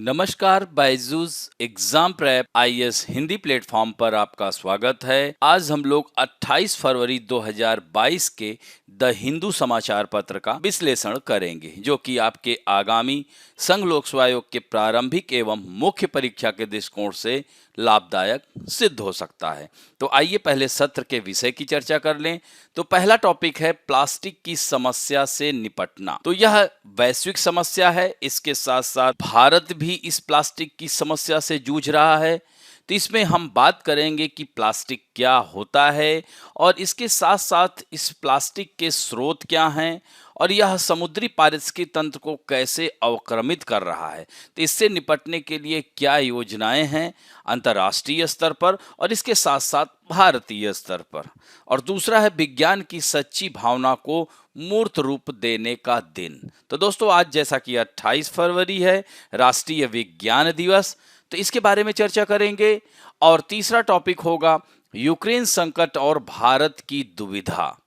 नमस्कार, Byju's exam prep IAS Hindi platform पर आपका स्वागत है। आज हम लोग 28 फरवरी 2022 के द हिंदू समाचार पत्र का विश्लेषण करेंगे, जो कि आपके आगामी संघ लोक सेवा आयोग के प्रारंभिक एवं मुख्य परीक्षा के दृष्टिकोण से लाभदायक सिद्ध हो सकता है। तो आइए पहले सत्र के विषय की चर्चा कर लें। तो पहला टॉपिक है प्लास्टिक की समस्या से निपटना। तो यह वैश्विक समस्या है, इसके साथ साथ भारत भी इस प्लास्टिक की समस्या से जूझ रहा है। तो इसमें हम बात करेंगे कि प्लास्टिक क्या होता है और इसके साथ साथ इस प्लास्टिक के स्रोत क्या हैं और यह समुद्री पारिस्थितिकी तंत्र को कैसे अवक्रमित कर रहा है। तो इससे निपटने के लिए क्या योजनाएं हैं अंतर्राष्ट्रीय स्तर पर और इसके साथ साथ भारतीय स्तर पर। और दूसरा है विज्ञान की सच्ची भावना को मूर्त रूप देने का दिन। तो दोस्तों, आज जैसा कि 28 फरवरी है, राष्ट्रीय विज्ञान दिवस, तो इसके बारे में चर्चा करेंगे। और तीसरा टॉपिक होगा यूक्रेन संकट और भारत की दुविधा।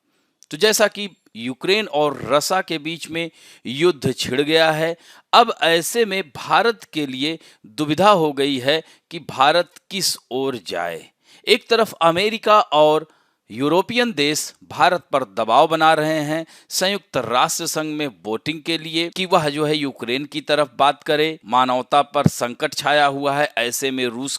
तो जैसा कि यूक्रेन और रसिया के बीच में युद्ध छिड़ गया है, अब ऐसे में भारत के लिए दुविधा हो गई है कि भारत किस ओर जाए। एक तरफ अमेरिका और यूरोपियन देश भारत पर दबाव बना रहे हैं संयुक्त राष्ट्र संघ में वोटिंग के लिए कि वह जो है यूक्रेन की तरफ बात करे। मानवता पर संकट छाया हुआ है, ऐसे में रूस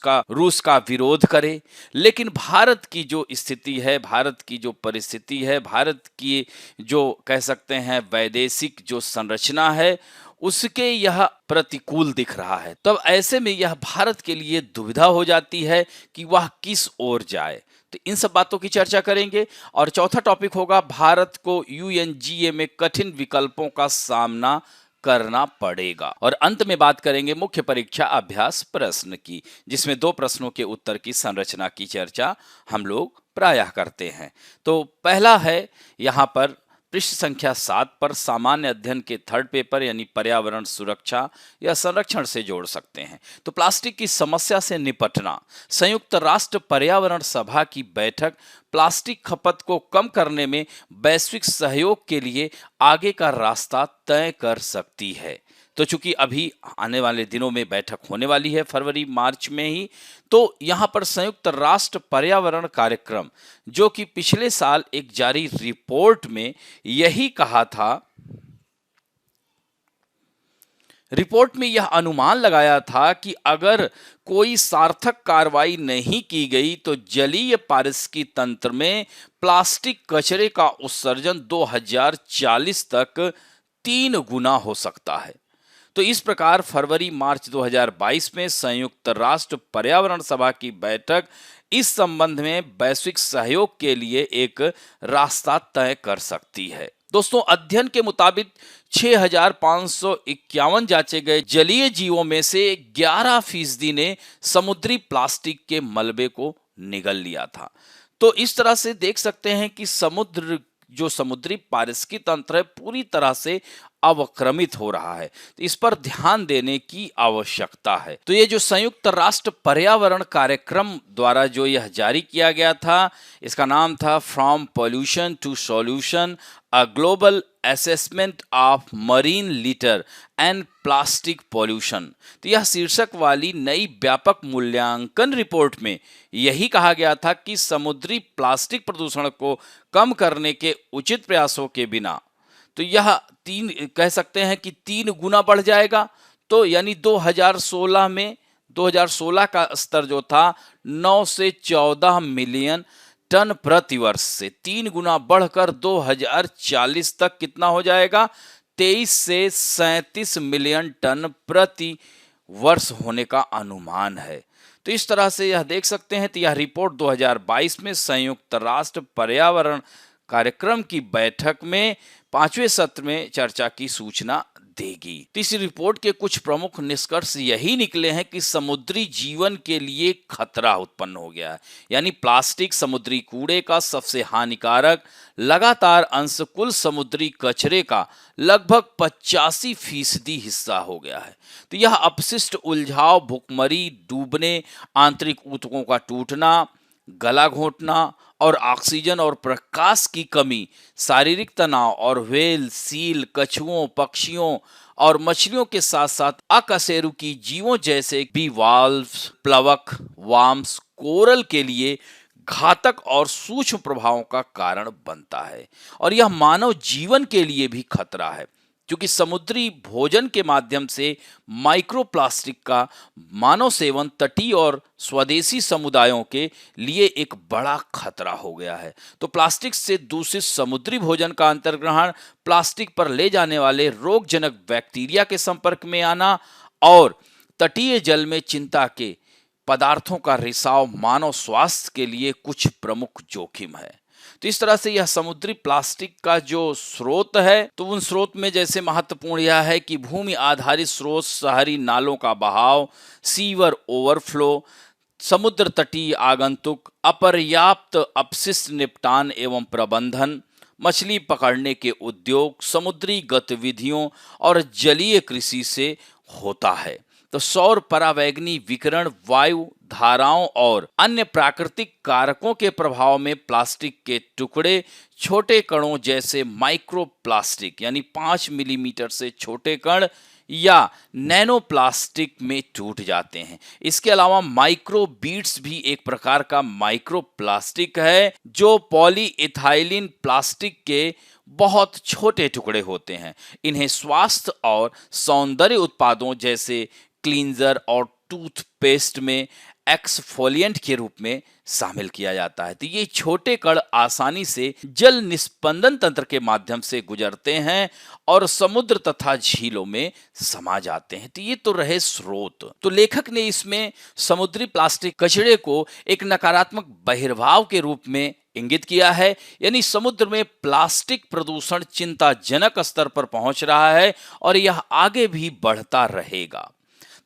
का विरोध करे। लेकिन भारत की जो स्थिति है, भारत की जो परिस्थिति है, भारत की जो कह सकते हैं वैदेशिक जो संरचना है, उसके यह प्रतिकूल दिख रहा है। तब ऐसे में यह भारत के लिए दुविधा हो जाती है कि वह किस ओर जाए। तो इन सब बातों की चर्चा करेंगे। और चौथा टॉपिक होगा भारत को यूएनजीए में कठिन विकल्पों का सामना करना पड़ेगा। और अंत में बात करेंगे मुख्य परीक्षा अभ्यास प्रश्न की, जिसमें 2 प्रश्नों के उत्तर की संरचना की चर्चा हम लोग प्रायः करते हैं। तो पहला है यहाँ पर पृष्ठ संख्या 7 पर सामान्य अध्ययन के थर्ड पेपर यानी पर्यावरण सुरक्षा या संरक्षण से जोड़ सकते हैं। तो प्लास्टिक की समस्या से निपटना। संयुक्त राष्ट्र पर्यावरण सभा की बैठक प्लास्टिक खपत को कम करने में वैश्विक सहयोग के लिए आगे का रास्ता तय कर सकती है। तो चूंकि अभी आने वाले दिनों में बैठक होने वाली है, फरवरी मार्च में ही, तो यहाँ पर संयुक्त राष्ट्र पर्यावरण कार्यक्रम, जो कि पिछले साल एक जारी रिपोर्ट में यही कहा था, रिपोर्ट में यह अनुमान लगाया था कि अगर कोई सार्थक कार्रवाई नहीं की गई तो जलीय पारिस्थितिकी तंत्र में प्लास्टिक कचरे का उत्सर्जन 2040 तक 3 गुना हो सकता है। तो इस प्रकार फरवरी मार्च 2022 में संयुक्त राष्ट्र पर्यावरण सभा की बैठक इस संबंध में वैश्विक सहयोग के लिए एक रास्ता तय कर सकती है। दोस्तों, अध्ययन के मुताबिक 6,551 जांचे गए जलीय जीवों में से 11% ने समुद्री प्लास्टिक के मलबे को निगल लिया था। तो इस तरह से देख सकते हैं कि समुद्री पारिस्थितिकी तंत्र है, पूरी तरह से अवक्रमित हो रहा है। तो इस पर ध्यान देने की आवश्यकता है। तो ये जो संयुक्त राष्ट्र पर्यावरण कार्यक्रम द्वारा जो यह जारी किया गया था, इसका नाम था from pollution to solution, a global assessment of marine litter and plastic pollution. तो यह शीर्षक वाली नई व्यापक मूल्यांकन रिपोर्ट में यही कहा गया था कि समुद्री प्लास्टिक प्रदूषण को कम करने के उचित प्रयासों के बिना तो यह 3 गुना बढ़ जाएगा। तो यानी 2016 का स्तर जो था 9 से 14 मिलियन टन प्रति वर्ष से 3 गुना बढ़कर 2040 तक कितना हो जाएगा, 23 से 37 मिलियन टन प्रति वर्ष होने का अनुमान है। तो इस तरह से यह देख सकते हैं। तो यह रिपोर्ट 2022 में संयुक्त राष्ट्र पर्यावरण कार्यक्रम की बैठक में 5वें सत्र में चर्चा की सूचना देगी। तो इस रिपोर्ट के कुछ प्रमुख निष्कर्ष यही निकले हैं कि समुद्री जीवन के लिए खतरा उत्पन्न हो गया है। यानी प्लास्टिक समुद्री कूड़े का सबसे हानिकारक लगातार अंश कुल समुद्री कचरे का लगभग 85% हिस्सा हो गया है। तो यह अपशिष्ट उलझाव, भुखमरी, डूबने, आंतरिक ऊतकों का टूटना, गला घोंटना और ऑक्सीजन और प्रकाश की कमी, शारीरिक तनाव और व्हेल, सील, कछुओं, पक्षियों और मछलियों के साथ साथ अकशेरुकी जीवों जैसे बिवाल्व्स, प्लवक, वार्म्स, कोरल के लिए घातक और सूक्ष्म प्रभावों का कारण बनता है और यह मानव जीवन के लिए भी खतरा है क्योंकि समुद्री भोजन के माध्यम से माइक्रोप्लास्टिक का मानव सेवन तटीय और स्वदेशी समुदायों के लिए एक बड़ा खतरा हो गया है। तो प्लास्टिक से दूषित समुद्री भोजन का अंतर्ग्रहण, प्लास्टिक पर ले जाने वाले रोगजनक बैक्टीरिया के संपर्क में आना और तटीय जल में चिंता के पदार्थों का रिसाव मानव स्वास्थ्य के लिए कुछ प्रमुख जोखिम है। तो इस तरह से यह समुद्री प्लास्टिक का जो स्रोत है, तो उन स्रोत में जैसे महत्वपूर्ण यह है कि भूमि आधारित स्रोत, शहरी नालों का बहाव, सीवर ओवरफ्लो, समुद्र तटीय आगंतुक, अपर्याप्त अपशिष्ट निपटान एवं प्रबंधन, मछली पकड़ने के उद्योग, समुद्री गतिविधियों और जलीय कृषि से होता है। तो सौर परावैगनी विकिरण, वायु धाराओं और अन्य प्राकृतिक कारकों के प्रभाव में प्लास्टिक के टुकड़े छोटे कणों जैसे माइक्रोप्लास्टिक यानी 5 मिलीमीटर से छोटे कण या नैनो प्लास्टिक में टूट जाते हैं। इसके अलावा माइक्रो बीड्स भी एक प्रकार का माइक्रोप्लास्टिक है जो पॉलीइथाइलिन प्लास्टिक के बहुत छोटे टुकड़े होते हैं। इन्हें स्वास्थ्य और सौंदर्य उत्पादों जैसे क्लींजर और टूथपेस्ट में एक्सफोलिएंट के रूप में शामिल किया जाता है। तो ये छोटे कण आसानी से जल निस्पंदन तंत्र के माध्यम से गुजरते हैं और समुद्र तथा झीलों में समा जाते हैं। तो ये तो रहे स्रोत। तो लेखक ने इसमें समुद्री प्लास्टिक कचरे को एक नकारात्मक बहिर्भाव के रूप में इंगित किया है, यानी समुद्र में प्लास्टिक प्रदूषण चिंताजनक स्तर पर पहुंच रहा है और यह आगे भी बढ़ता रहेगा।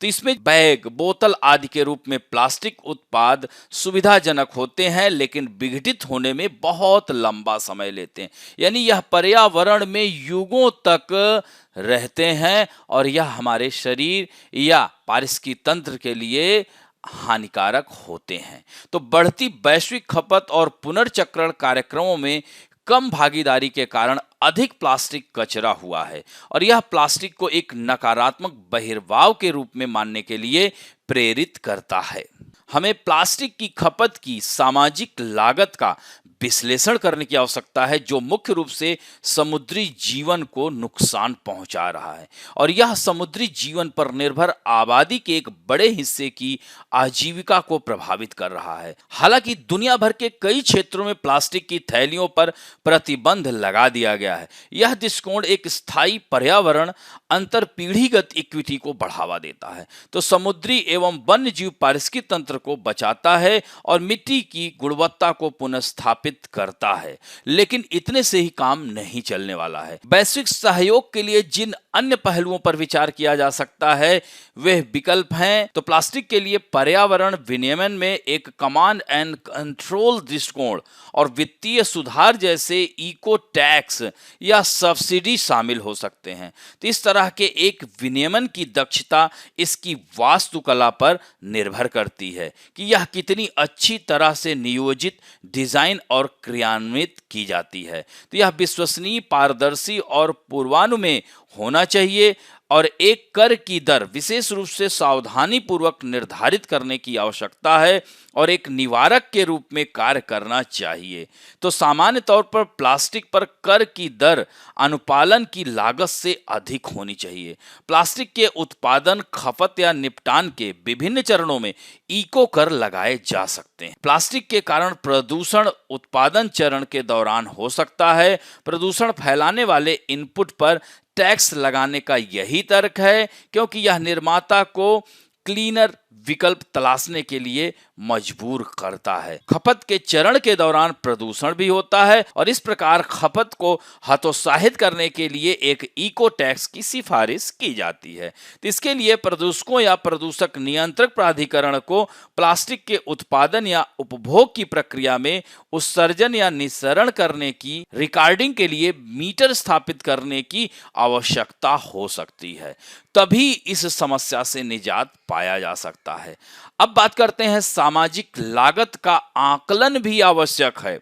तो इसमें बैग, बोतल आदि के रूप में प्लास्टिक उत्पाद सुविधाजनक होते हैं लेकिन विघटित होने में बहुत लंबा समय लेते हैं, यानी यह पर्यावरण में युगों तक रहते हैं और यह हमारे शरीर या पारिस्थितिकी तंत्र के लिए हानिकारक होते हैं। तो बढ़ती वैश्विक खपत और पुनर्चक्रण कार्यक्रमों में कम भागीदारी के कारण अधिक प्लास्टिक कचरा हुआ है और यह प्लास्टिक को एक नकारात्मक बहिर्वाव के रूप में मानने के लिए प्रेरित करता है। हमें प्लास्टिक की खपत की सामाजिक लागत का विश्लेषण करने की आवश्यकता है जो मुख्य रूप से समुद्री जीवन को नुकसान पहुंचा रहा है और यह समुद्री जीवन पर निर्भर आबादी के एक बड़े हिस्से की आजीविका को प्रभावित कर रहा है। हालांकि दुनिया भर के कई क्षेत्रों में प्लास्टिक की थैलियों पर प्रतिबंध लगा दिया गया है। यह दृष्टिकोण एक स्थायी पर्यावरण अंतरपीढ़ीगत इक्विटी को बढ़ावा देता है, तो समुद्री एवं वन्य जीव पारिस्थितिकी तंत्र को बचाता है और मिट्टी की गुणवत्ता को पुनर्स्थापित करता है। लेकिन इतने से ही काम नहीं चलने वाला है। वैश्विक सहयोग के लिए जिन अन्य पहलुओं पर विचार किया जा सकता है वे विकल्प हैं। तो प्लास्टिक के लिए पर्यावरण विनियमन में एक कमांड एंड कंट्रोल दृष्टिकोण और वित्तीय सुधार जैसे इको टैक्स या सब्सिडी शामिल हो सकते हैं। तो इस तरह के एक विनियमन की दक्षता इसकी वास्तुकला पर निर्भर करती है कि यह कितनी अच्छी तरह से नियोजित, डिजाइन और क्रियान्वित की जाती है। तो यह विश्वसनीय, पारदर्शी और पूर्वानुमेय होना चाहिए और एक कर की दर विशेष रूप से सावधानी पूर्वक निर्धारित करने की आवश्यकता है और एक निवारक के रूप में कार्य करना चाहिए। तो सामान्य तौर पर प्लास्टिक पर कर की दर अनुपालन की लागत से अधिक होनी चाहिए। प्लास्टिक के उत्पादन, खपत या निपटान के विभिन्न चरणों में इको कर लगाए जा सकते हैं। प्लास्टिक के कारण प्रदूषण उत्पादन चरण के दौरान हो सकता है। प्रदूषण फैलाने वाले इनपुट पर टैक्स लगाने का यही तर्क है क्योंकि यह निर्माता को क्लीनर विकल्प तलाशने के लिए मजबूर करता है। खपत के चरण के दौरान प्रदूषण भी होता है और इस प्रकार खपत को हतोत्साहित करने के लिए एक इको टैक्स की सिफारिश की जाती है। तो इसके लिए प्रदूषकों या प्रदूषक नियंत्रक प्राधिकरण को प्लास्टिक के उत्पादन या उपभोग की प्रक्रिया में उत्सर्जन या निस्सरण करने की रिकॉर्डिंग के लिए मीटर स्थापित करने की आवश्यकता हो सकती है। तभी इस समस्या से निजात पाया जा सकता है। अब बात करते हैं सामाजिक लागत का आकलन भी आवश्यक है।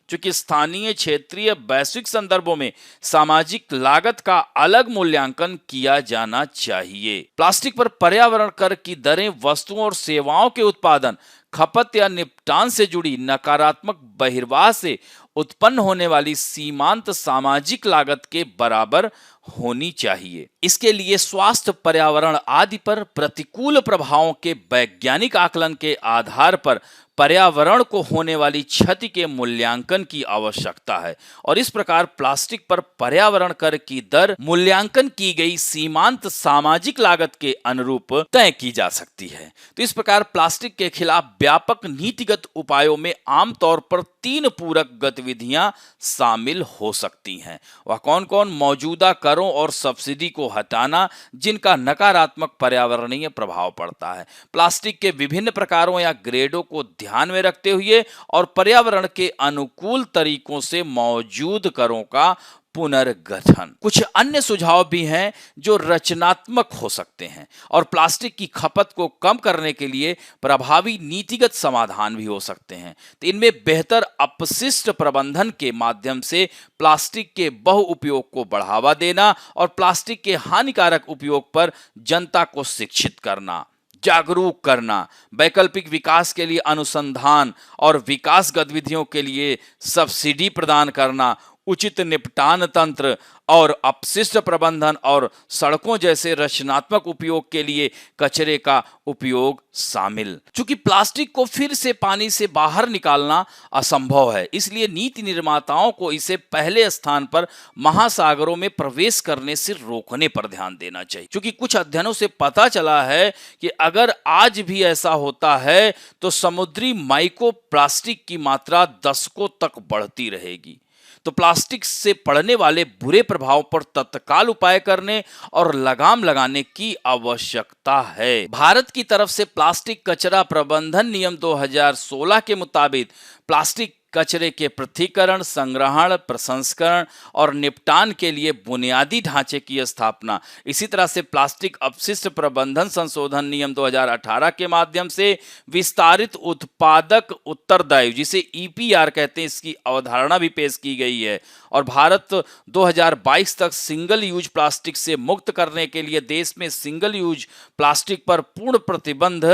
क्योंकि स्थानीय, क्षेत्रीय, वैश्विक संदर्भों में सामाजिक लागत का अलग मूल्यांकन किया जाना चाहिए। प्लास्टिक पर पर्यावरण कर की दरें वस्तुओं और सेवाओं के उत्पादन, खपत या निपटान से जुड़ी नकारात्मक बहिर्वाह से उत्पन्न होने वाली सीमांत सामाजिक लागत के बराबर होनी चाहिए। इसके लिए स्वास्थ्य, पर्यावरण आदि पर प्रतिकूल प्रभावों के वैज्ञानिक आकलन के आधार पर पर्यावरण को होने वाली क्षति के मूल्यांकन की आवश्यकता है और इस प्रकार प्लास्टिक पर पर्यावरण कर की दर मूल्यांकन की गई सीमांत सामाजिक लागत के अनुरूप तय की जा सकती है। तो इस प्रकार प्लास्टिक के खिलाफ व्यापक नीतिगत उपायों में आमतौर पर 3 पूरक गतिविधियां शामिल हो सकती हैं। वह कौन कौन? मौजूदा करों और सब्सिडी को हटाना जिनका नकारात्मक पर्यावरणीय प्रभाव पड़ता है, प्लास्टिक के विभिन्न प्रकारों या ग्रेडों को ध्यान में रखते हुए और पर्यावरण के अनुकूल तरीकों से मौजूद करों का पुनर्गठन। कुछ अन्य सुझाव भी हैं जो रचनात्मक हो सकते हैं और प्लास्टिक की खपत को कम करने के लिए प्रभावी नीतिगत समाधान भी हो सकते हैं। तो इनमें बेहतर अपशिष्ट प्रबंधन के माध्यम से प्लास्टिक के बहुउपयोग को बढ़ावा देना और प्लास्टिक के हानिकारक उपयोग पर जनता को शिक्षित करना, जागरूक करना, वैकल्पिक विकास के लिए अनुसंधान और विकास गतिविधियों के लिए सब्सिडी प्रदान करना, उचित निपटान तंत्र और अपशिष्ट प्रबंधन और सड़कों जैसे रचनात्मक उपयोग के लिए कचरे का उपयोग शामिल। चूंकि प्लास्टिक को फिर से पानी से बाहर निकालना असंभव है, इसलिए नीति निर्माताओं को इसे पहले स्थान पर महासागरों में प्रवेश करने से रोकने पर ध्यान देना चाहिए। क्योंकि कुछ अध्ययनों से पता चला है कि अगर आज भी ऐसा होता है तो समुद्री माइक्रो प्लास्टिक की मात्रा दशकों तक बढ़ती रहेगी। तो प्लास्टिक से पड़ने वाले बुरे प्रभाव पर तत्काल उपाय करने और लगाम लगाने की आवश्यकता है। भारत की तरफ से प्लास्टिक कचरा प्रबंधन नियम 2016 के मुताबिक प्लास्टिक कचरे के पृथक्करण, संग्रहण, प्रसंस्करण और निपटान के लिए बुनियादी ढांचे की स्थापना, इसी तरह से प्लास्टिक अपशिष्ट प्रबंधन संशोधन नियम 2018 के माध्यम से विस्तारित उत्पादक उत्तरदायित्व, जिसे ईपीआर कहते हैं, इसकी अवधारणा भी पेश की गई है और भारत 2022 तक सिंगल यूज प्लास्टिक से मुक्त करने के लिए देश में सिंगल यूज प्लास्टिक पर पूर्ण प्रतिबंध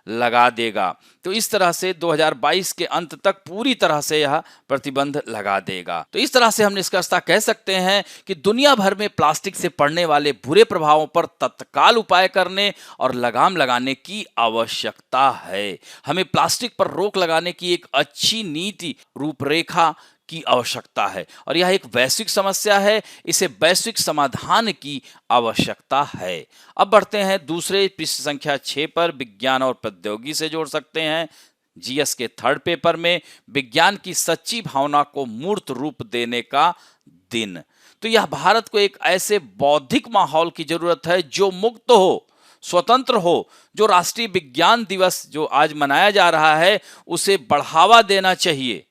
लगा देगा। तो इस तरह से 2022 के अंत तक पूरी तरह से यह प्रतिबंध लगा देगा। तो इस तरह से हम निष्कर्षतः कह सकते हैं कि दुनिया भर में प्लास्टिक से पड़ने वाले बुरे प्रभावों पर तत्काल उपाय करने और लगाम लगाने की आवश्यकता है। हमें प्लास्टिक पर रोक लगाने की एक अच्छी नीति रूपरेखा की आवश्यकता है और यह एक वैश्विक समस्या है, इसे वैश्विक समाधान की आवश्यकता है। अब बढ़ते हैं दूसरे पृष्ठ संख्या 6 पर, विज्ञान और प्रौद्योगिकी से जोड़ सकते हैं। जीएस के 3rd पेपर में विज्ञान की सच्ची भावना को मूर्त रूप देने का दिन। तो यह भारत को एक ऐसे बौद्धिक माहौल की जरूरत है जो मुक्त हो, स्वतंत्र हो, जो राष्ट्रीय विज्ञान दिवस जो आज मनाया जा रहा है उसे बढ़ावा देना चाहिए।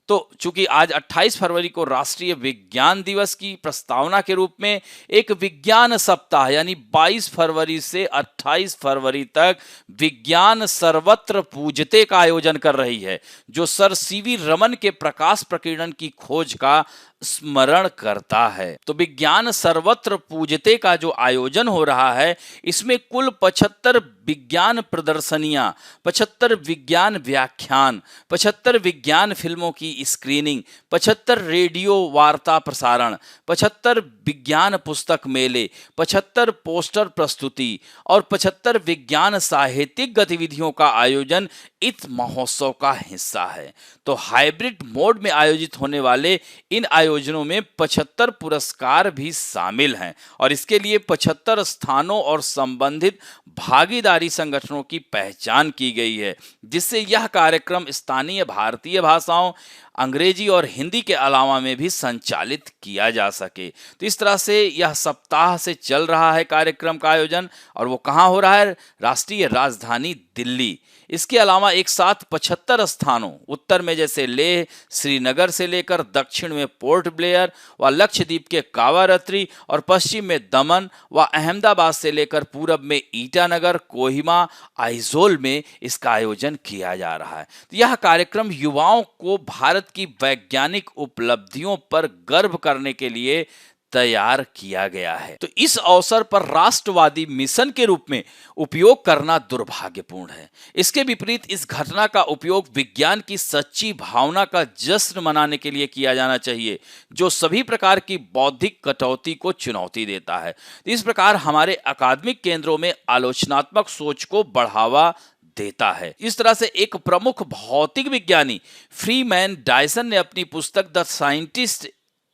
तो चूंकि आज 28 फरवरी को राष्ट्रीय विज्ञान दिवस की प्रस्तावना के रूप में एक विज्ञान सप्ताह यानी 22 फरवरी से 28 फरवरी तक विज्ञान सर्वत्र पूजते का आयोजन कर रही है, जो सर सीवी रमन के प्रकाश प्रकीर्णन की खोज का स्मरण करता है। तो विज्ञान सर्वत्र पूजते का जो आयोजन हो रहा है, इसमें कुल 75 विज्ञान प्रदर्शनियां, 75 विज्ञान व्याख्यान, 75 विज्ञान फिल्मों की स्क्रीनिंग, 75 रेडियो वार्ता प्रसारण, 75 विज्ञान पुस्तक मेले, 75 पोस्टर प्रस्तुति और 75 विज्ञान साहित्यिक गतिविधियों का आयोजन इस महोत्सव का हिस्सा है। तो हाइब्रिड मोड में आयोजित होने वाले इन आयोजनों में 75 पुरस्कार भी शामिल हैं और इसके लिए 75 स्थानों और संबंधित भागीदारी संगठनों की पहचान की गई है, जिससे यह कार्यक्रम स्थानीय भारतीय भाषाओं, अंग्रेजी और हिंदी के अलावा में भी संचालित किया जा सके। तो इस तरह से यह सप्ताह से चल रहा है कार्यक्रम का आयोजन और वो कहाँ हो रहा है? राष्ट्रीय राजधानी दिल्ली। इसके अलावा एक साथ 75 स्थानों, उत्तर में जैसे लेह, श्रीनगर से लेकर दक्षिण में पोर्ट ब्लेयर व लक्षद्वीप के कावारत्ती और पश्चिम में दमन व अहमदाबाद से लेकर पूरब में ईटानगर, कोहिमा, आइजोल में इसका आयोजन किया जा रहा है। तो यह कार्यक्रम युवाओं को भारत भारत की वैज्ञानिक उपलब्धियों पर गर्व करने के लिए तैयार किया गया है। तो इस अवसर पर राष्ट्रवादी मिशन के रूप में उपयोग करना दुर्भाग्यपूर्ण है। इसके विपरीत इस घटना का उपयोग विज्ञान की सच्ची भावना का जश्न मनाने के लिए किया जाना चाहिए, जो सभी प्रकार की बौद्धिक कटौती को चुनौती देता है। इस प्रकार हमारे अकादमिक केंद्रों में आलोचनात्मक सोच को बढ़ावा देता है। इस तरह से एक प्रमुख भौतिक विज्ञानी फ्रीमैन डायसन ने अपनी पुस्तक द साइंटिस्ट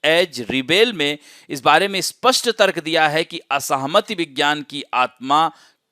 एज रिबेल में इस बारे में स्पष्ट तर्क दिया है कि असहमति विज्ञान की आत्मा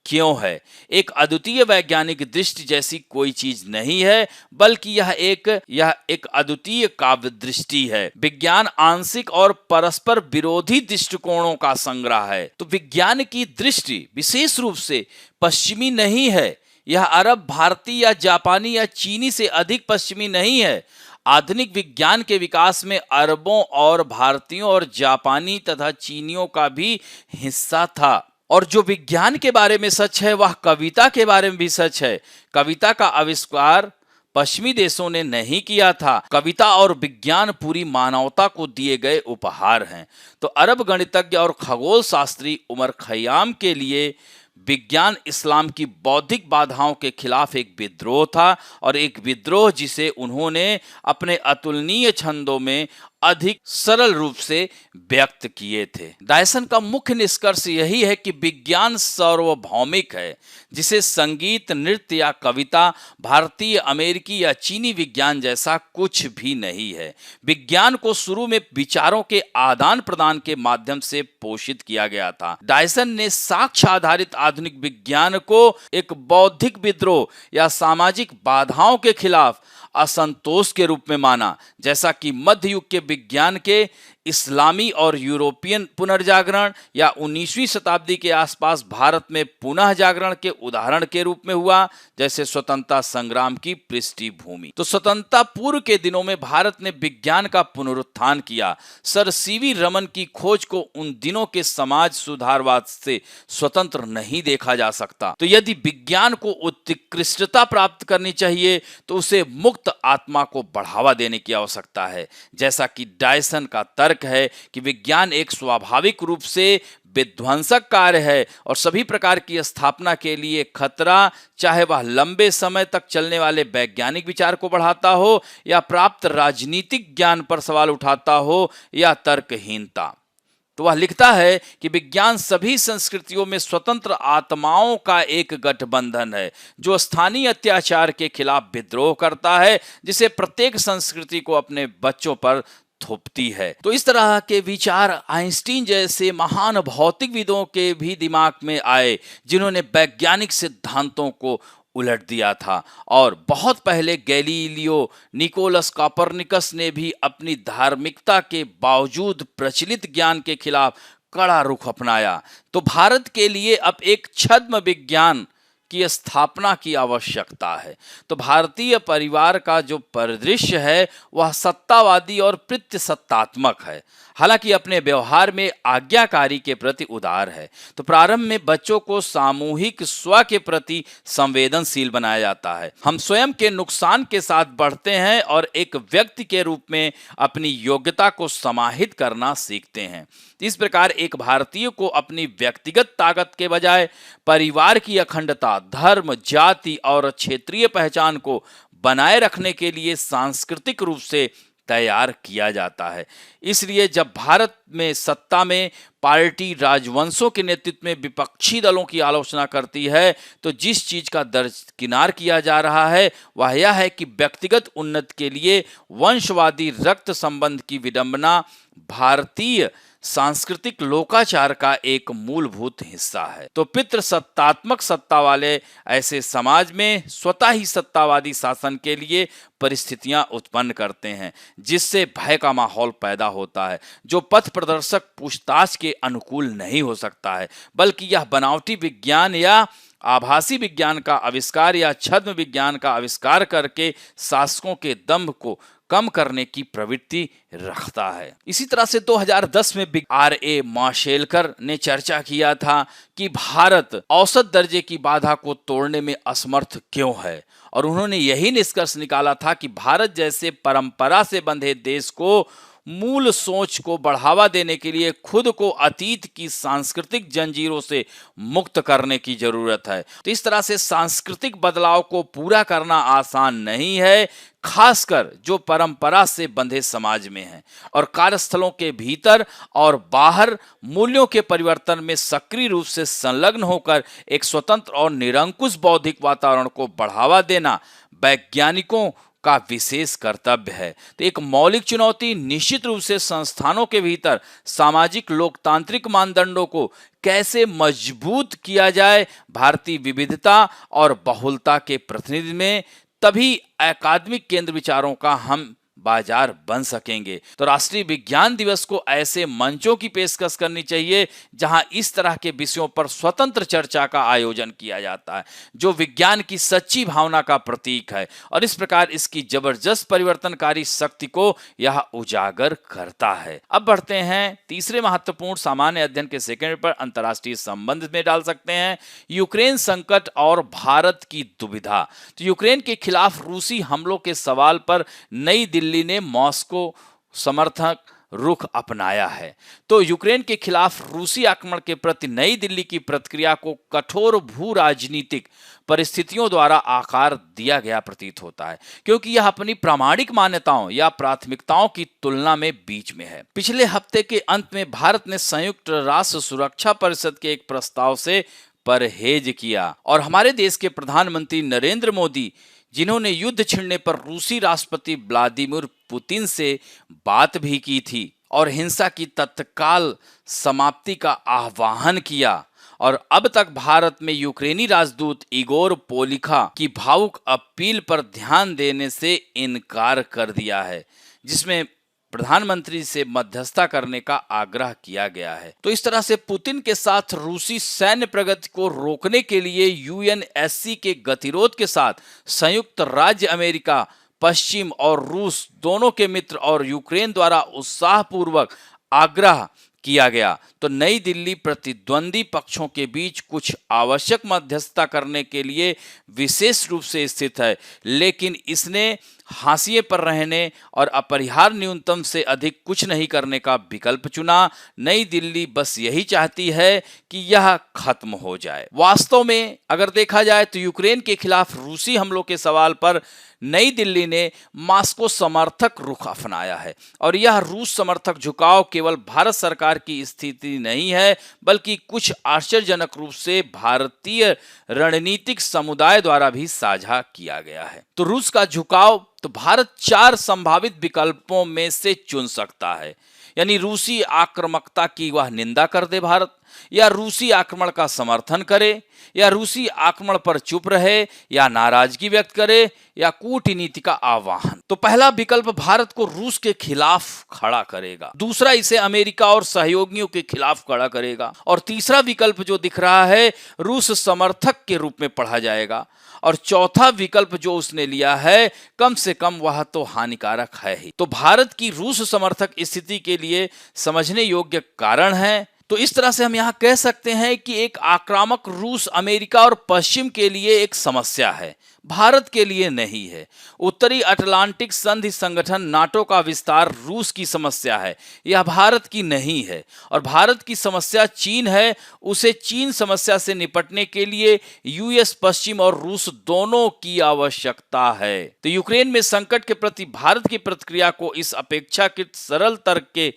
क्यों है। एक अद्वितीय वैज्ञानिक दृष्टि जैसी कोई चीज नहीं है, बल्कि यह एक अद्वितीय काव्य दृष्टि है। विज्ञान आंशिक और परस्पर विरोधी दृष्टिकोणों का संग्रह है। तो विज्ञान की दृष्टि विशेष रूप से पश्चिमी नहीं है। यह अरब, भारतीय या जापानी या चीनी से अधिक पश्चिमी नहीं है। आधुनिक विज्ञान के विकास में अरबों और भारतीयों और जापानी तथा चीनियों का भी हिस्सा था। और जो विज्ञान के बारे में सच है वह कविता के बारे में भी सच है। कविता का आविष्कार पश्चिमी देशों ने नहीं किया था। कविता और विज्ञान पूरी मानवता को दिए गए उपहार हैं। तो अरब गणितज्ञ और खगोल शास्त्री उमर खयाम के लिए विज्ञान इस्लाम की बौद्धिक बाधाओं के खिलाफ एक विद्रोह था, और एक विद्रोह जिसे उन्होंने अपने अतुलनीय छंदों में अधिक सरल रूप से व्यक्त किए थे। डायसन का मुख्य निष्कर्ष यही है कि विज्ञान सार्वभौमिक है, जिसे संगीत, नृत्य या कविता, भारतीय, अमेरिकी या चीनी विज्ञान जैसा कुछ भी नहीं है। विज्ञान को शुरू में विचारों के आदान प्रदान के माध्यम से पोषित किया गया था। डायसन ने साक्ष्य आधारित आधुनिक विज्ञान को एक बौद्धिक विद्रोह या सामाजिक बाधाओं के खिलाफ असंतोष के रूप में माना, जैसा कि मध्य युग के विज्ञान के इस्लामी और यूरोपियन पुनर्जागरण या 19वीं शताब्दी के आसपास भारत में पुनः जागरण के उदाहरण के रूप में हुआ, जैसे स्वतंत्रता संग्राम की पृष्ठभूमि। तो स्वतंत्रता पूर्व के दिनों में भारत ने विज्ञान का पुनरुत्थान किया। सर सीवी रमन की खोज को उन दिनों के समाज सुधारवाद से स्वतंत्र नहीं देखा जा सकता। तो यदि विज्ञान को उत्कृष्टता प्राप्त करनी चाहिए तो उसे मुक्त आत्मा को बढ़ावा देने की आवश्यकता है। जैसा कि डायसन का तर्क है कि विज्ञान एक स्वाभाविक रूप से विध्वंसक कार्य है और सभी प्रकार की स्थापना के लिए खतरा, चाहे वह लंबे समय तक चलने वाले वैज्ञानिक विचार को बढ़ाता हो या प्राप्त राजनीतिक ज्ञान पर सवाल उठाता हो या तर्कहीनता। तो वह लिखता है कि विज्ञान सभी संस्कृतियों में स्वतंत्र आत्माओं का एक गठबंधन है, जो स्थानीय अत्याचार के खिलाफ विद्रोह करता है, जिसे प्रत्येक संस्कृति को अपने बच्चों पर थोपती है। तो इस तरह के विचार आइंस्टीन जैसे महान भौतिकविदों के भी दिमाग में आए, जिन्होंने वैज्ञानिक सिद्धांतों को उलट दिया था। और बहुत पहले गैलीलियो, निकोलस कोपरनिकस ने भी अपनी धार्मिकता के बावजूद प्रचलित ज्ञान के खिलाफ कड़ा रुख अपनाया। तो भारत के लिए अब एक छद्म विज्ञान की स्थापना की आवश्यकता है। तो भारतीय परिवार का जो परिदृश्य है वह सत्तावादी और प्रत्यसत्तात्मक है, हालांकि अपने व्यवहार में आज्ञाकारी के प्रति उदार है। तो प्रारंभ में बच्चों को सामूहिक स्व के प्रति संवेदनशील बनाया जाता है। हम स्वयं के नुकसान के साथ बढ़ते हैं और एक व्यक्ति के रूप में अपनी योग्यता को समाहित करना सीखते हैं। इस प्रकार एक भारतीय को अपनी व्यक्तिगत ताकत के बजाय परिवार की अखंडता, धर्म, जाति और क्षेत्रीय पहचान को बनाए रखने के लिए सांस्कृतिक रूप से तैयार किया जाता है। इसलिए जब भारत में सत्ता में पार्टी राजवंशों के नेतृत्व में विपक्षी दलों की आलोचना करती है, तो जिस चीज का दरकिनार किया जा रहा है वह यह है कि व्यक्तिगत उन्नति के लिए वंशवादी रक्त संबंध की विडंबना भारतीय सांस्कृतिक लोकाचार का एक मूलभूत हिस्सा है। तो पितृसत्तात्मक सत्ता वाले ऐसे समाज में स्वतः ही सत्तावादी शासन के लिए परिस्थितियां उत्पन्न करते हैं, जिससे भय का माहौल पैदा होता है, जो पथ प्रदर्शक पूछताछ के अनुकूल नहीं हो सकता है, बल्कि यह बनावटी विज्ञान या आभासी विज्ञान का आविष्कार या छद्म विज्ञान का आविष्कार करके शासकों के दंभ को कम करने की प्रवृत्ति रखता है। इसी तरह से 2010 में R.A. माशेलकर ने चर्चा किया था कि भारत औसत दर्जे की बाधा को तोड़ने में असमर्थ क्यों है, और उन्होंने यही निष्कर्ष निकाला था कि भारत जैसे परंपरा से बंधे देश को मूल सोच को बढ़ावा देने के लिए खुद को अतीत की सांस्कृतिक जंजीरों से मुक्त करने की जरूरत है। तो इस तरह से सांस्कृतिक बदलाव को पूरा करना आसान नहीं है, खासकर जो परंपरा से बंधे समाज में है, और कार्यस्थलों के भीतर और बाहर मूल्यों के परिवर्तन में सक्रिय रूप से संलग्न होकर एक स्वतंत्र और निरंकुश बौद्धिक वातावरण को बढ़ावा देना वैज्ञानिकों का विशेष कर्तव्य है। तो एक मौलिक चुनौती निश्चित रूप से संस्थानों के भीतर सामाजिक लोकतांत्रिक मानदंडों को कैसे मजबूत किया जाए, भारतीय विविधता और बहुलता के प्रतिनिधि में, तभी अकादमिक केंद्र विचारों का हम बाजार बन सकेंगे। तो राष्ट्रीय विज्ञान दिवस को ऐसे मंचों की पेशकश करनी चाहिए जहां इस तरह के विषयों पर स्वतंत्र चर्चा का आयोजन किया जाता है, जो विज्ञान की सच्ची भावना का प्रतीक है, और इस प्रकार इसकी जबरदस्त परिवर्तनकारी शक्ति को यह उजागर करता है। अब बढ़ते हैं तीसरे महत्वपूर्ण सामान्य अध्ययन के सेकंड पर, अंतर्राष्ट्रीय संबंध में डाल सकते हैं यूक्रेन संकट और भारत की दुविधा। तो यूक्रेन के खिलाफ रूसी हमलों के सवाल पर नई दिल्ली ने मॉस्को समर्थक रुख अपनाया है। तो यूक्रेन के खिलाफ रूसी आक्रमण के प्रति नई दिल्ली की प्रतिक्रिया को कठोर भू राजनीतिक परिस्थितियों द्वारा आकार दिया गया प्रतीत होता है, क्योंकि यह अपनी प्रामाणिक मान्यताओं या प्राथमिकताओं की तुलना में बीच में है। पिछले हफ्ते के अंत में भारत ने संयुक्त राष्ट्र सुरक्षा परिषद के एक प्रस्ताव से परहेज किया, और हमारे देश के प्रधानमंत्री नरेंद्र मोदी, जिन्होंने युद्ध छिड़ने पर रूसी राष्ट्रपति व्लादिमीर पुतिन से बात भी की थी और हिंसा की तत्काल समाप्ति का आह्वान किया, और अब तक भारत में यूक्रेनी राजदूत इगोर पोलिखा की भावुक अपील पर ध्यान देने से इनकार कर दिया है, जिसमें प्रधानमंत्री से मध्यस्थता करने का आग्रह किया गया है। तो इस तरह से पुतिन के साथ रूसी सैन्य प्रगति को रोकने के लिए यूएनएससी के गतिरोध के साथ संयुक्त राज्य अमेरिका, पश्चिम और रूस दोनों के मित्र और यूक्रेन द्वारा उत्साहपूर्वक आग्रह किया गया। तो नई दिल्ली प्रतिद्वंदी पक्षों के बीच कुछ आवश्यक मध्यस्थता करने के लिए विशेष रूप से स्थित है, लेकिन इसने हाशिए पर रहने और अपरिहार्य न्यूनतम से अधिक कुछ नहीं करने का विकल्प चुना। नई दिल्ली बस यही चाहती है कि यह खत्म हो जाए। वास्तव में अगर देखा जाए तो यूक्रेन के खिलाफ रूसी हमलों के सवाल पर नई दिल्ली ने मॉस्को समर्थक रुख अपनाया है, और यह रूस समर्थक झुकाव केवल भारत सरकार की स्थिति नहीं है, बल्कि कुछ आश्चर्यजनक रूप से भारतीय रणनीतिक समुदाय द्वारा भी साझा किया गया है। तो रूस का झुकाव, तो भारत 4 संभावित विकल्पों में से चुन सकता है, यानी रूसी आक्रामकता की वह निंदा कर दे भारत, या रूसी आक्रमण का समर्थन करे, या रूसी आक्रमण पर चुप रहे, या नाराजगी व्यक्त करे, या कूटनीति का आह्वान। तो पहला विकल्प भारत को रूस के खिलाफ खड़ा करेगा, दूसरा इसे अमेरिका और सहयोगियों के खिलाफ खड़ा करेगा, और तीसरा विकल्प जो दिख रहा है रूस समर्थक के रूप में पढ़ा जाएगा, और चौथा विकल्प जो उसने लिया है कम से कम वह तो हानिकारक है ही। तो भारत की रूस समर्थक स्थिति के लिए समझने योग्य कारण है। तो इस तरह से हम यहाँ कह सकते हैं कि एक आक्रामक रूस अमेरिका और पश्चिम के लिए एक समस्या है, भारत के लिए नहीं है। उत्तरी अटलांटिक संधि संगठन नाटो का विस्तार रूस की समस्या है, यह भारत की नहीं है। और भारत की समस्या चीन है, उसे चीन समस्या से निपटने के लिए यूएस, पश्चिम और रूस दोनों की आवश्यकता है। तो यूक्रेन में संकट के प्रति भारत की प्रतिक्रिया को इस अपेक्षाकृत सरल तर्क के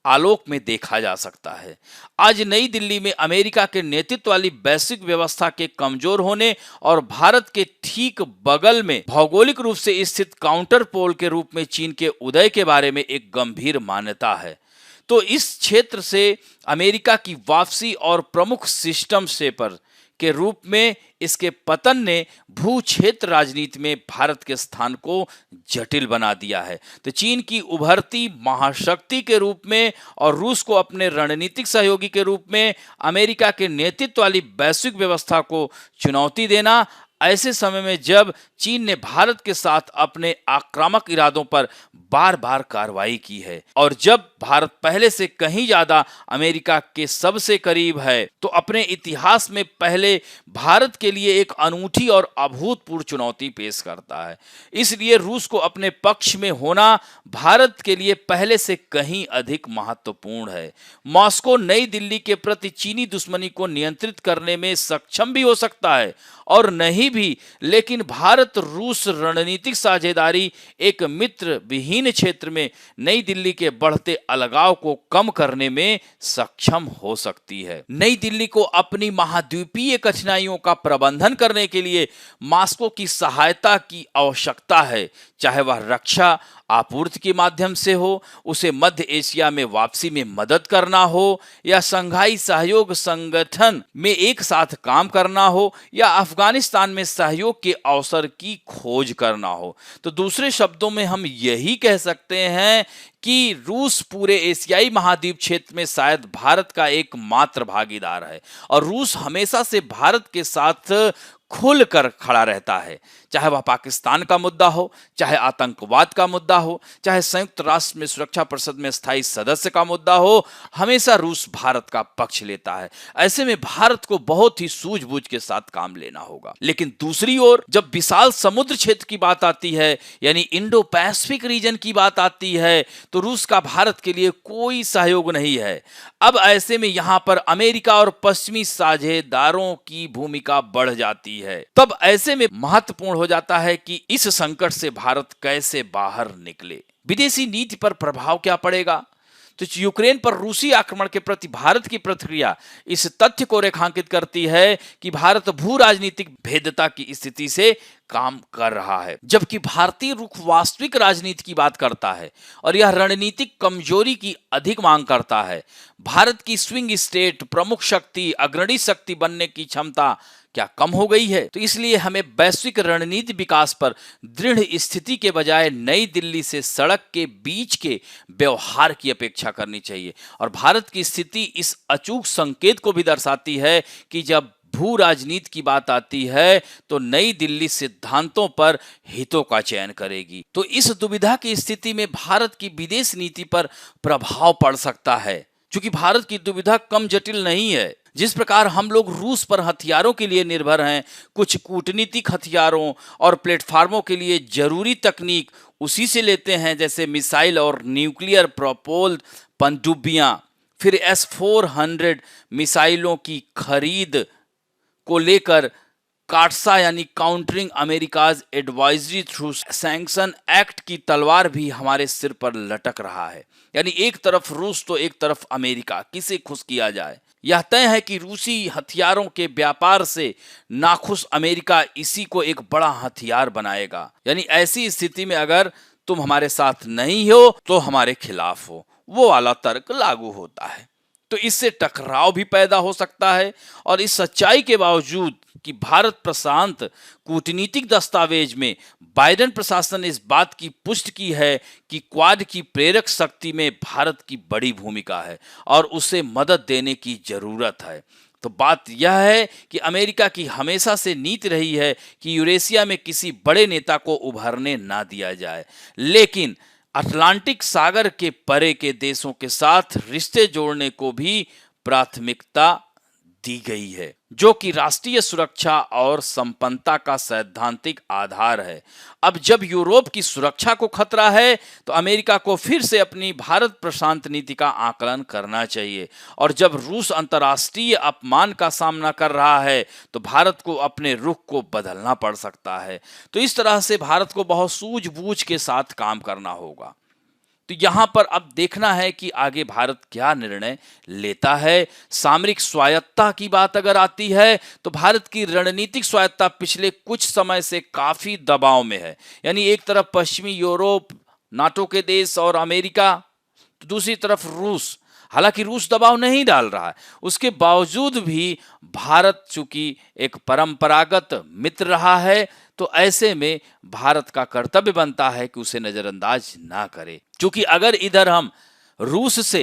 आलोक में देखा जा सकता है। आज नई दिल्ली में अमेरिका के नेतृत्व वाली वैश्विक व्यवस्था के कमजोर होने और भारत के ठीक बगल में भौगोलिक रूप से स्थित काउंटर पोल के रूप में चीन के उदय के बारे में एक गंभीर मान्यता है। तो इस क्षेत्र से अमेरिका की वापसी और प्रमुख सिस्टम शेपर के रूप में इसके पतन ने भू क्षेत्र राजनीति में भारत के स्थान को जटिल बना दिया है। तो चीन की उभरती महाशक्ति के रूप में और रूस को अपने रणनीतिक सहयोगी के रूप में अमेरिका के नेतृत्व वाली वैश्विक व्यवस्था को चुनौती देना ऐसे समय में जब चीन ने भारत के साथ अपने आक्रामक इरादों पर बार बार कार्रवाई की है और जब भारत पहले से कहीं ज्यादा अमेरिका के सबसे करीब है, तो अपने इतिहास में पहले भारत के लिए एक अनूठी और अभूतपूर्व चुनौती पेश करता है। इसलिए रूस को अपने पक्ष में होना भारत के लिए पहले से कहीं अधिक महत्वपूर्ण है। मॉस्को नई दिल्ली के प्रति चीनी दुश्मनी को नियंत्रित करने में सक्षम भी हो सकता है और नहीं भी, लेकिन भारत रूस रणनीतिक साझेदारी एक मित्र विहीन क्षेत्र में नई दिल्ली के बढ़ते अलगाव को कम करने में सक्षम हो सकती है। नई दिल्ली को अपनी महाद्वीपीय कठिनाइयों का प्रबंधन करने के लिए मॉस्को की सहायता की आवश्यकता है, चाहे वह रक्षा आपूर्ति के माध्यम से हो, उसे मध्य एशिया में वापसी में मदद करना हो, या शंघाई सहयोग संगठन में एक साथ काम करना हो, या अफगानिस्तान में सहयोग के अवसर की खोज करना हो। तो दूसरे शब्दों में हम यही कह सकते हैं कि रूस पूरे एशियाई महाद्वीप क्षेत्र में शायद भारत का एकमात्र भागीदार है और रूस हमेशा से भारत के साथ खुलकर खड़ा रहता है, चाहे वह पाकिस्तान का मुद्दा हो, चाहे आतंकवाद का मुद्दा हो, चाहे संयुक्त राष्ट्र में सुरक्षा परिषद में स्थायी सदस्य का मुद्दा हो, हमेशा रूस भारत का पक्ष लेता है। ऐसे में भारत को बहुत ही सूझबूझ के साथ काम लेना होगा। लेकिन दूसरी ओर जब विशाल समुद्र क्षेत्र की बात आती है, यानी इंडो पैसिफिक रीजन की बात आती है, तो रूस का भारत के लिए कोई सहयोग नहीं है। अब ऐसे में यहां पर अमेरिका और पश्चिमी साझेदारों की भूमिका बढ़ जाती है। तब ऐसे में महत्वपूर्ण हो जाता है कि इस संकट से भारत कैसे बाहर निकले। विदेशी नीति पर प्रभाव क्या पड़ेगा? तो यूक्रेन पर रूसी आक्रमण के प्रति भारत की प्रतिक्रिया इस तथ्य को रेखांकित करती है कि भारत भू राजनीतिक भेद्यता की स्थिति से काम कर रहा है, जबकि भारतीय रुख वास्तविक राजनीति की बात करता है और यह रणनीतिक कमजोरी की अधिक मांग करता है। भारत की स्विंग स्टेट, प्रमुख शक्ति, अग्रणी शक्ति बनने की क्षमता क्या कम हो गई है? तो इसलिए हमें वैश्विक रणनीति विकास पर दृढ़ स्थिति के बजाय नई दिल्ली से सड़क के बीच के व्यवहार की अपेक्षा करनी चाहिए। और भारत की स्थिति इस अचूक संकेत को भी दर्शाती है कि जब भू राजनीति की बात आती है तो नई दिल्ली सिद्धांतों पर हितों का चयन करेगी। तो इस दुविधा की स्थिति में भारत की विदेश नीति पर प्रभाव पड़ सकता है, क्योंकि भारत की दुविधा कम जटिल नहीं है। जिस प्रकार हम लोग रूस पर हथियारों के लिए निर्भर हैं, कुछ कूटनीतिक हथियारों और प्लेटफार्मों के लिए जरूरी तकनीक उसी से लेते हैं, जैसे मिसाइल और न्यूक्लियर प्रोपोल्ड पनडुब्बियां, फिर S-400 मिसाइलों की खरीद को लेकर काटसा यानी countering America's advisory through sanction act की तलवार भी हमारे सिर पर लटक रहा है। यानी एक तरफ रूस तो एक तरफ अमेरिका, किसे खुश किया जाए? यह तय है कि रूसी हथियारों के व्यापार से नाखुश अमेरिका इसी को एक बड़ा हथियार बनाएगा। यानी ऐसी स्थिति में अगर तुम हमारे साथ नहीं हो तो हमारे खिलाफ हो, वो वाला तर्क लागू होता है। तो इससे टकराव भी पैदा हो सकता है। और इस सच्चाई के बावजूद कि भारत प्रशांत कूटनीतिक दस्तावेज में बाइडेन प्रशासन ने इस बात की पुष्टि की है कि क्वाड की प्रेरक शक्ति में भारत की बड़ी भूमिका है और उसे मदद देने की जरूरत है। तो बात यह है कि अमेरिका की हमेशा से नीति रही है कि यूरेशिया में किसी बड़े नेता को उभरने ना दिया जाए, लेकिन अटलांटिक सागर के परे के देशों के साथ रिश्ते जोड़ने को भी प्राथमिकता दी गई है, जो कि राष्ट्रीय सुरक्षा और संपन्नता का सैद्धांतिक आधार है। अब जब यूरोप की सुरक्षा को खतरा है तो अमेरिका को फिर से अपनी भारत प्रशांत नीति का आकलन करना चाहिए। और जब रूस अंतर्राष्ट्रीय अपमान का सामना कर रहा है तो भारत को अपने रुख को बदलना पड़ सकता है। तो इस तरह से भारत को बहुत सूझबूझ के साथ काम करना होगा। तो यहां पर अब देखना है कि आगे भारत क्या निर्णय लेता है। सामरिक स्वायत्तता की बात अगर आती है तो भारत की रणनीतिक स्वायत्तता पिछले कुछ समय से काफी दबाव में है। यानी एक तरफ पश्चिमी यूरोप, नाटो के देश और अमेरिका, तो दूसरी तरफ रूस। हालांकि रूस दबाव नहीं डाल रहा है, उसके बावजूद भी भारत चूंकि एक परंपरागत मित्र रहा है, तो ऐसे में भारत का कर्तव्य बनता है कि उसे नजरअंदाज ना करे। क्योंकि अगर इधर हम रूस से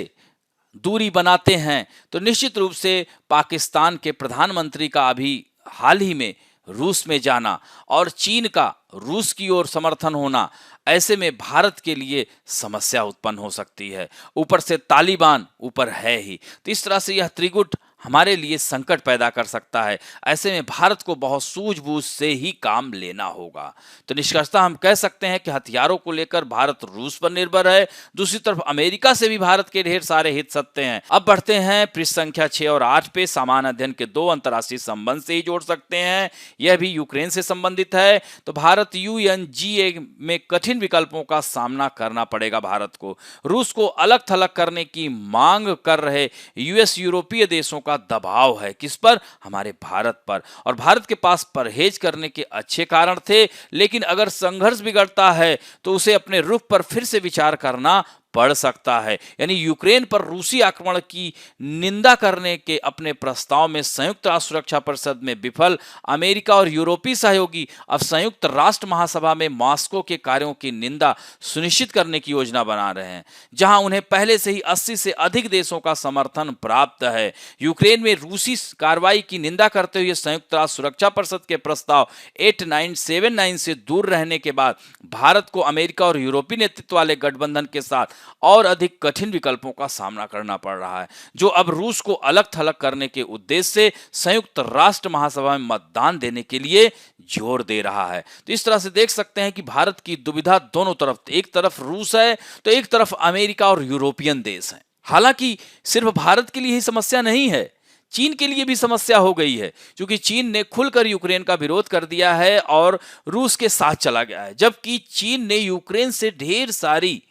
दूरी बनाते हैं तो निश्चित रूप से पाकिस्तान के प्रधानमंत्री का अभी हाल ही में रूस में जाना और चीन का रूस की ओर समर्थन होना, ऐसे में भारत के लिए समस्या उत्पन्न हो सकती है। ऊपर से तालिबान ऊपर है ही, तो इस तरह से यह त्रिगुट हमारे लिए संकट पैदा कर सकता है। ऐसे में भारत को बहुत सूझबूझ से ही काम लेना होगा। तो निष्कर्षतः हम कह सकते हैं कि हथियारों को लेकर भारत रूस पर निर्भर है, दूसरी तरफ अमेरिका से भी भारत के ढेर सारे हित सत्ते हैं। अब बढ़ते हैं पृष्ठ संख्या 6 और 8 पे। सामान्य अध्ययन के 2 अंतर्राष्ट्रीय संबंध से ही जोड़ सकते हैं, यह भी यूक्रेन से संबंधित है। तो भारत UNGA में कठिन विकल्पों का सामना करना पड़ेगा भारत को। रूस को अलग थलग करने की मांग कर रहे US यूरोपीय देशों का दबाव है, किस पर? हमारे भारत पर। और भारत के पास परहेज करने के अच्छे कारण थे, लेकिन अगर संघर्ष बिगड़ता है तो उसे अपने रुख पर फिर से विचार करना पड़ सकता है। यानी यूक्रेन पर रूसी आक्रमण की निंदा करने के अपने प्रस्ताव में संयुक्त राष्ट्र सुरक्षा परिषद में विफल अमेरिका और यूरोपीय सहयोगी अब संयुक्त राष्ट्र महासभा में मॉस्को के कार्यों की निंदा सुनिश्चित करने की योजना बना रहे हैं, जहां उन्हें पहले से ही 80 से अधिक देशों का समर्थन प्राप्त है। यूक्रेन में रूसी कार्रवाई की निंदा करते हुए संयुक्त राष्ट्र सुरक्षा परिषद के प्रस्ताव 8979 से दूर रहने के बाद भारत को अमेरिका और यूरोपीय नेतृत्व वाले गठबंधन के साथ और अधिक कठिन विकल्पों का सामना करना पड़ रहा है, जो अब रूस को अलग थलग करने के उद्देश्य से संयुक्त राष्ट्र महासभा में मतदान देने के लिए जोर दे रहा है। तो इस तरह से देख सकते हैं कि भारत की दुविधा दोनों तरफ, एक तरफ रूस है तो एक तरफ अमेरिका और यूरोपियन देश हैं। हालांकि सिर्फ भारत के लिए ही समस्या नहीं है, चीन के लिए भी समस्या हो गई है, क्योंकि चीन ने खुलकर यूक्रेन का विरोध कर दिया है और रूस के साथ चला गया है, जबकि चीन ने यूक्रेन से ढेर सारी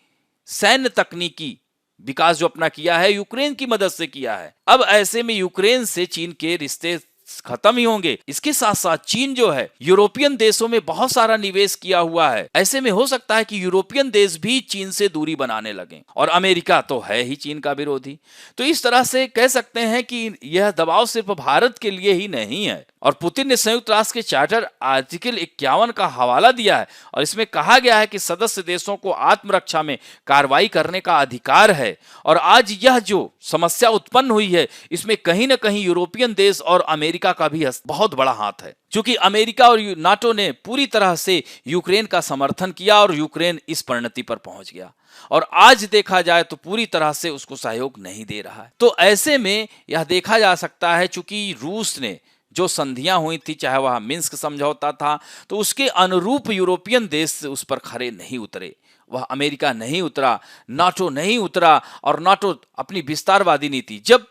सैन्य तकनीकी विकास जो अपना किया है यूक्रेन की मदद से किया है। अब ऐसे में यूक्रेन से चीन के रिश्ते खत्म ही होंगे। इसके साथ साथ चीन जो है यूरोपियन देशों में बहुत सारा निवेश किया हुआ है, ऐसे में हो सकता है कि यूरोपियन देश भी चीन से दूरी बनाने लगें, और अमेरिका तो है ही चीन का विरोधी। तो इस तरह से कह सकते हैं कि यह दबाव सिर्फ भारत के लिए ही नहीं है। और पुतिन ने संयुक्त राष्ट्र के चार्टर आर्टिकल 51 का हवाला दिया है और इसमें कहा गया है कि सदस्य देशों को आत्मरक्षा में कार्रवाई करने का अधिकार है। और आज यह जो समस्या उत्पन्न हुई है इसमें कहीं ना कहीं यूरोपियन देश और अमेरिका का भी बहुत बड़ा हाथ है, क्योंकि अमेरिका और नाटो ने पूरी तरह से यूक्रेन का समर्थन किया और यूक्रेन इस परिणति पर पहुंच गया, और आज देखा जाए तो पूरी तरह से उसको सहयोग नहीं दे रहा है। तो ऐसे में यह देखा जा सकता है, चूंकि रूस ने जो संधियां हुई थी, चाहे वह मिन्स्क समझौता था, तो उसके अनुरूप यूरोपियन देश उस पर खरे नहीं उतरे। वह अमेरिका नहीं उतरा, नाटो नहीं उतरा, और नाटो अपनी विस्तारवादी नीति, जब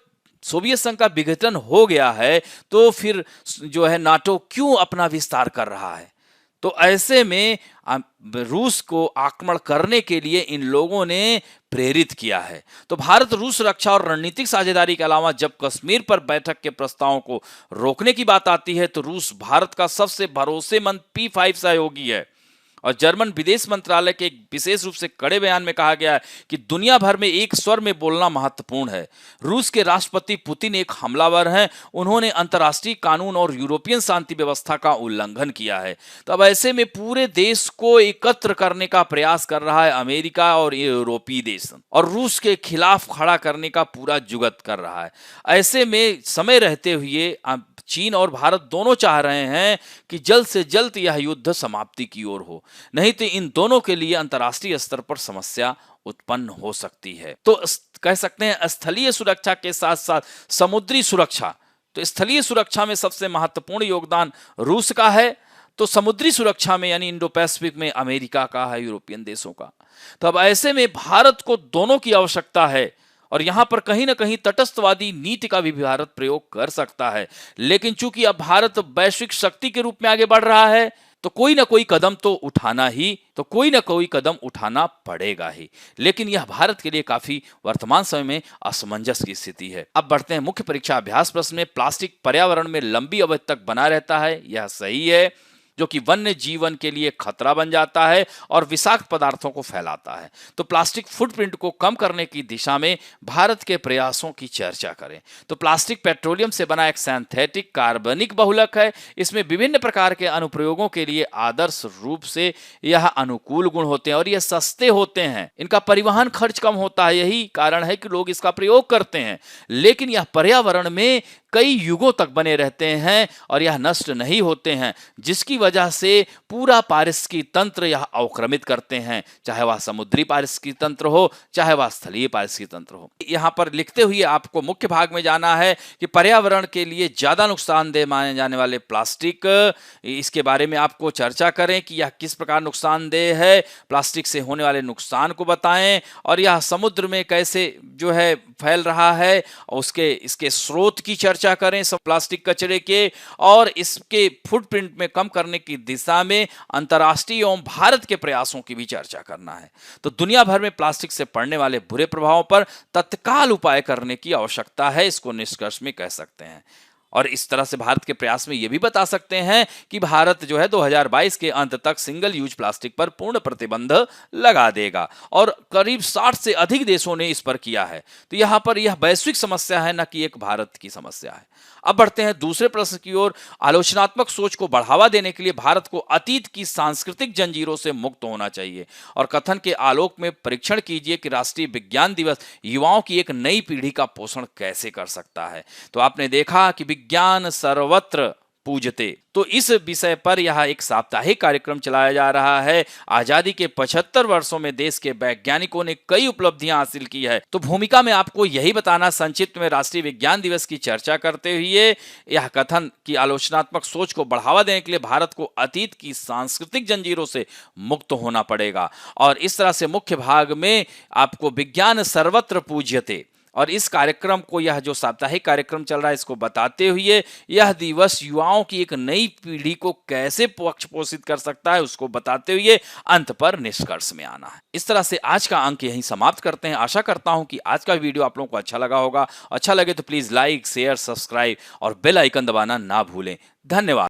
सोवियत संघ का विघटन हो गया है तो फिर जो है नाटो क्यों अपना विस्तार कर रहा है। तो ऐसे में रूस को आक्रमण करने के लिए इन लोगों ने प्रेरित किया है। तो भारत रूस रक्षा और रणनीतिक साझेदारी के अलावा जब कश्मीर पर बैठक के प्रस्तावों को रोकने की बात आती है तो रूस भारत का सबसे भरोसेमंद P5 सहयोगी है। और जर्मन विदेश मंत्रालय के एक विशेष रूप से कड़े बयान में कहा गया है कि दुनिया भर में एक स्वर में बोलना महत्वपूर्ण है। रूस के राष्ट्रपति पुतिन एक हमलावर हैं, उन्होंने अंतर्राष्ट्रीय कानून और यूरोपियन शांति व्यवस्था का उल्लंघन किया है। तो अब ऐसे में पूरे देश को एकत्र करने का प्रयास कर रहा है अमेरिका और यूरोपीय देश, और रूस के खिलाफ खड़ा करने का पूरा जुगत कर रहा है। ऐसे में समय रहते हुए चीन और भारत दोनों चाह रहे हैं कि जल्द से जल्द यह युद्ध समाप्ति की ओर हो, नहीं तो इन दोनों के लिए अंतर्राष्ट्रीय स्तर पर समस्या उत्पन्न हो सकती है। तो कह सकते हैं स्थलीय सुरक्षा के साथ साथ समुद्री सुरक्षा, तो स्थलीय सुरक्षा में सबसे महत्वपूर्ण योगदान रूस का है, तो समुद्री सुरक्षा में यानी इंडो पैसिफिक में अमेरिका का है, यूरोपियन देशों का। तो अब ऐसे में भारत को दोनों की आवश्यकता है, और यहां पर कहीं ना कहीं तटस्थवादी नीति का भी भारत प्रयोग कर सकता है। लेकिन चूंकि अब भारत वैश्विक शक्ति के रूप में आगे बढ़ रहा है तो कोई ना कोई कदम उठाना पड़ेगा ही। लेकिन यह भारत के लिए काफी वर्तमान समय में असमंजस की स्थिति है। अब बढ़ते हैं मुख्य परीक्षा अभ्यास प्रश्न में। प्लास्टिक पर्यावरण में लंबी अवधि तक बना रहता है, यह सही है, जो कि वन्य जीवन के लिए खतरा बन जाता है और विषाक्त पदार्थों को फैलाता है। तो प्लास्टिक फुटप्रिंट को कम करने की दिशा में भारत के प्रयासों की चर्चा करें। तो प्लास्टिक पेट्रोलियम से बना एक सिंथेटिक कार्बनिक बहुलक है। इसमें विभिन्न प्रकार के अनुप्रयोगों के लिए आदर्श रूप से यह अनुकूल गुण होते हैं और यह सस्ते होते हैं। इनका परिवहन खर्च कम होता है, यही कारण है कि लोग इसका प्रयोग करते हैं। लेकिन यह पर्यावरण में कई युगों तक बने रहते हैं और यह नष्ट नहीं होते हैं, जिसकी वजह से पूरा पारिस्थितिकी तंत्र यह अवक्रमित करते हैं, चाहे वह समुद्री पारिस्थितिकी तंत्र हो, चाहे वह स्थलीय पारिस्थितिकी तंत्र हो। यहाँ पर लिखते हुए आपको मुख्य भाग में जाना है कि पर्यावरण के लिए ज्यादा नुकसानदेह माने जाने वाले प्लास्टिक, इसके बारे में आपको चर्चा करें कि यह किस प्रकार नुकसानदेह है, प्लास्टिक से होने वाले नुकसान को बताएं और यह समुद्र में कैसे जो है फैल रहा है, उसके इसके स्रोत की चर्चा करें सब प्लास्टिक कचरे के, और इसके फुटप्रिंट में कम करने की दिशा में अंतर्राष्ट्रीय एवं भारत के प्रयासों की भी चर्चा करना है। तो दुनिया भर में प्लास्टिक से पड़ने वाले बुरे प्रभावों पर तत्काल उपाय करने की आवश्यकता है, इसको निष्कर्ष में कह सकते हैं। और इस तरह से भारत के प्रयास में यह भी बता सकते हैं कि भारत जो है 2022 के अंत तक सिंगल यूज प्लास्टिक पर पूर्ण प्रतिबंध लगा देगा और करीब 60 से अधिक देशों ने इस पर किया है। तो यहां पर यह वैश्विक समस्या है, न कि एक भारत की समस्या है। अब बढ़ते हैं दूसरे प्रश्न की ओर। आलोचनात्मक सोच को बढ़ावा देने के लिए भारत को अतीत की सांस्कृतिक जंजीरों से मुक्त होना चाहिए और कथन के आलोक में परीक्षण कीजिए कि राष्ट्रीय विज्ञान दिवस युवाओं की एक नई पीढ़ी का पोषण कैसे कर सकता है। तो आपने देखा कि विज्ञान सर्वत्र पूजते, तो इस विषय पर यह एक साप्ताहिक कार्यक्रम चलाया जा रहा है। आजादी के 75 वर्षों में देश के वैज्ञानिकों ने कई उपलब्धियां हासिल की है। तो भूमिका में आपको यही बताना संक्षिप्त में राष्ट्रीय विज्ञान दिवस की चर्चा करते हुए यह कथन की आलोचनात्मक सोच को बढ़ावा देने के लिए भारत को अतीत की सांस्कृतिक जंजीरों से मुक्त होना पड़ेगा। और इस तरह से मुख्य भाग में आपको विज्ञान सर्वत्र पूज्यते और इस कार्यक्रम को, यह जो साप्ताहिक कार्यक्रम चल रहा है, इसको बताते हुए यह दिवस युवाओं की एक नई पीढ़ी को कैसे पक्ष पोषित कर सकता है उसको बताते हुए अंत पर निष्कर्ष में आना है। इस तरह से आज का अंक यहीं समाप्त करते हैं। आशा करता हूं कि आज का वीडियो आप लोगों को अच्छा लगा होगा। अच्छा लगे तो प्लीज लाइक, शेयर, सब्सक्राइब और बेल आइकन दबाना ना भूलें। धन्यवाद।